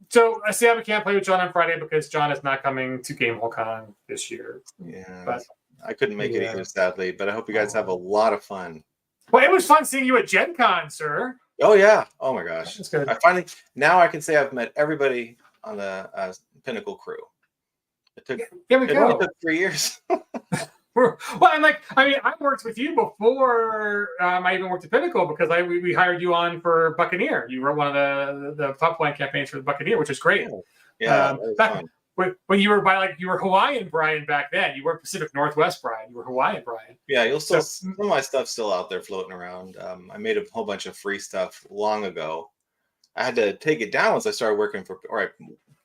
So I say I can't play with John on Friday because John is not coming to GameholeCon this year. Yeah, but I couldn't make it either, sadly. But I hope you guys have a lot of fun. Well, it was fun seeing you at Gen Con, sir. Oh yeah! Oh my gosh! That's good. Now I can say I've met everybody on the Pinnacle crew. It only took 3 years. Well, I worked with you before I even worked at Pinnacle because we hired you on for Buccaneer. You wrote one of the top line campaigns for the Buccaneer, which was great. Yeah, that was fun. When you were you were Hawaiian Brian back then. You weren't Pacific Northwest Brian. You were Hawaiian Brian. Yeah, some of my stuff's still out there floating around. I made a whole bunch of free stuff long ago. I had to take it down once I started working or I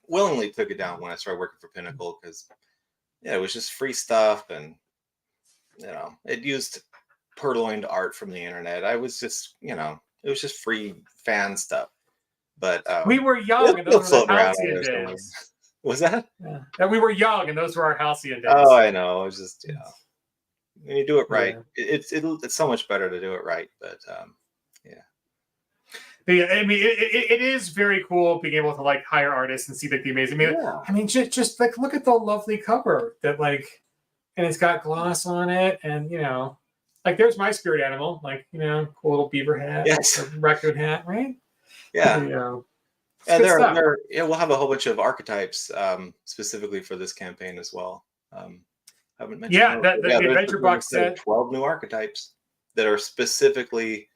willingly took it down when I started working for Pinnacle because it was just free stuff and it used purloined art from the internet. I was just it was just free fan stuff. But we were young and those were the halcyon days. Was that? Yeah. And we were young, and those were our halcyon days. Oh, I know. It was just, when you do it right, it's so much better to do it right. But I mean, it is very cool being able to like hire artists and see like the amazing. I mean, just like look at the lovely cover that like, and it's got gloss on it, and you know, like there's my spirit animal, like you know, cool little beaver hat, Yes, raccoon hat, right? Yeah, You know, and we'll have a whole bunch of archetypes specifically for this campaign as well. Haven't mentioned. Yeah, the adventure box set. 12 new archetypes that are specifically.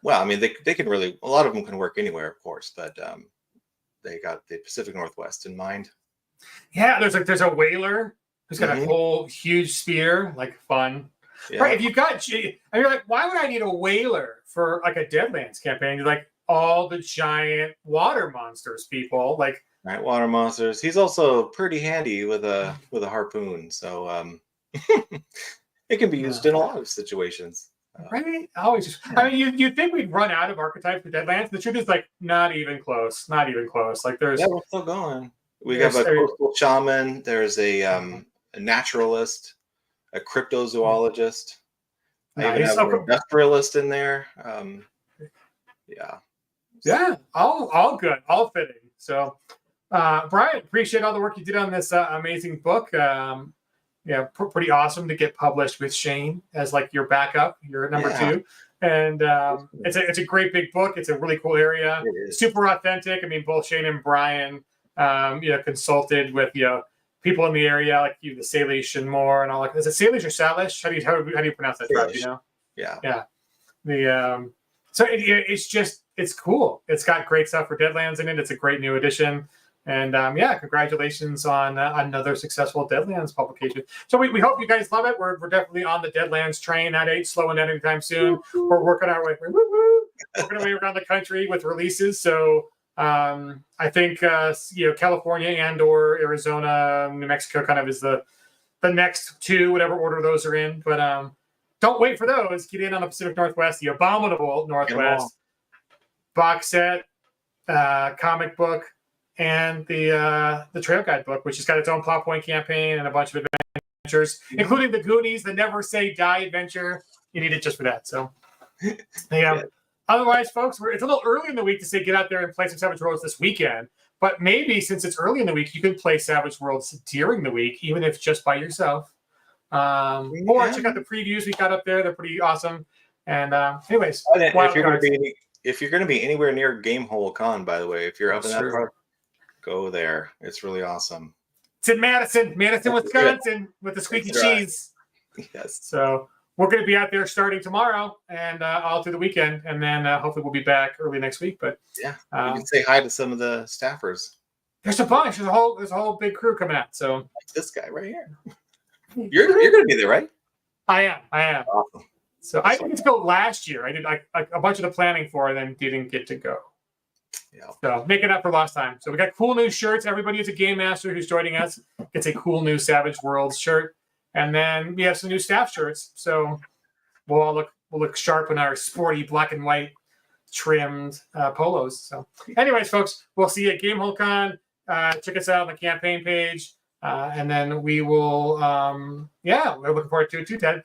Well, I mean, they can really, a lot of them can work anywhere, of course, but they got the Pacific Northwest in mind. Yeah, there's a whaler who's got a whole huge spear, like fun. Yeah. Right, if you've got, and you're like, why would I need a whaler for like a Deadlands campaign? You're like, all the giant water monsters, people. Like, right, water monsters. He's also pretty handy with a harpoon, so it can be used in a lot of situations. Right? Always. I mean, you'd think we'd run out of archetypes for Deadlands. The truth is, like, not even close. Not even close. Like, there's. Yeah, we're still going. We have a coastal shaman. There's a naturalist, a cryptozoologist. Nice. I even have an industrialist in there. Yeah. All good. All fitting. So, Brian, appreciate all the work you did on this amazing book. Yeah, pretty awesome to get published with Shane as like your backup, your number 2, and it's a great big book. It's a really cool area, super authentic. I mean, both Shane and Brian, consulted with people in the area like the Salish and more and all that. Is it Salish or Salish? How do you pronounce that? Salish. You know? Yeah. So it's cool. It's got great stuff for Deadlands in it. It's a great new edition. And congratulations on another successful Deadlands publication. So we hope you guys love it. We're definitely on the Deadlands train. That ain't slowing down anytime soon. We're working our way around the country with releases. So I think California and or Arizona, New Mexico kind of is the next 2, whatever order those are in. But don't wait for those. Get in on the Pacific Northwest, the Abominable Northwest box set, comic book. And the Trail Guide book, which has got its own plot point campaign and a bunch of adventures, including the Goonies, the Never Say Die adventure. You need it just for that. So, Otherwise, folks, it's a little early in the week to say get out there and play some Savage Worlds this weekend. But maybe since it's early in the week, you can play Savage Worlds during the week, even if just by yourself. Or check out the previews we got up there; they're pretty awesome. And anyways, if you're going to be anywhere near Gamehole Con, by the way, if you're up in that part. Go there. It's really awesome. It's in Madison, Wisconsin, with the squeaky cheese. Yes. So we're going to be out there starting tomorrow and all through the weekend. And then hopefully we'll be back early next week. But you can say hi to some of the staffers. There's a bunch. There's a whole big crew coming out. So like this guy right here. You're going to be there, right? I am. Awesome. So I didn't go last year. I did a bunch of the planning for it and then didn't get to go. Yeah. So making up for lost time. So we got cool new shirts. Everybody who's a game master who's joining us gets a cool new Savage Worlds shirt, and then we have some new staff shirts. So we'll all look sharp in our sporty black and white trimmed polos. So, anyways, folks, we'll see you at Gamehole Con. Check us out on the campaign page, and then we will. We're looking forward to it too, Ted.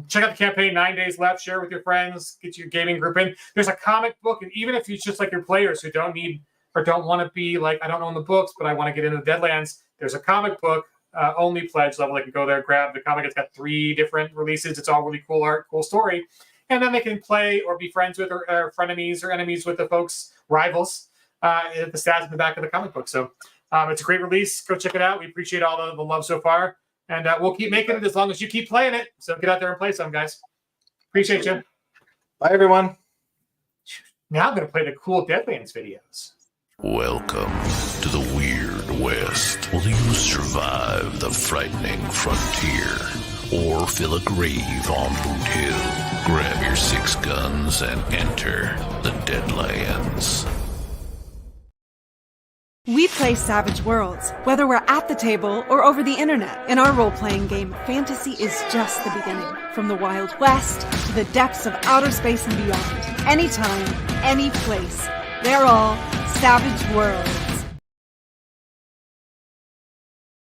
Check out the campaign, 9 days left, share with your friends, get your gaming group in. There's a comic book, and even if it's just like your players who don't need or don't want to be like, I don't own the books, but I want to get into the Deadlands, there's a comic book only pledge level. They can go there, grab the comic. It's got 3 different releases. It's all really cool art, cool story. And then they can play or be friends with or frenemies or enemies with the folks, rivals, at the stats in the back of the comic book. So it's a great release. Go check it out. We appreciate all the love so far. And we'll keep making it as long as you keep playing it. So get out there and play some, guys. Appreciate you. Bye, everyone. Now I'm going to play the cool Deadlands videos. Welcome to the Weird West. Will you survive the frightening frontier or fill a grave on Boot Hill? Grab your 6 guns and enter the Deadlands. We play Savage Worlds, whether we're at the table or over the internet. In our role-playing game, fantasy is just the beginning. From the Wild West to the depths of outer space and beyond. Anytime, any place. They're all Savage Worlds.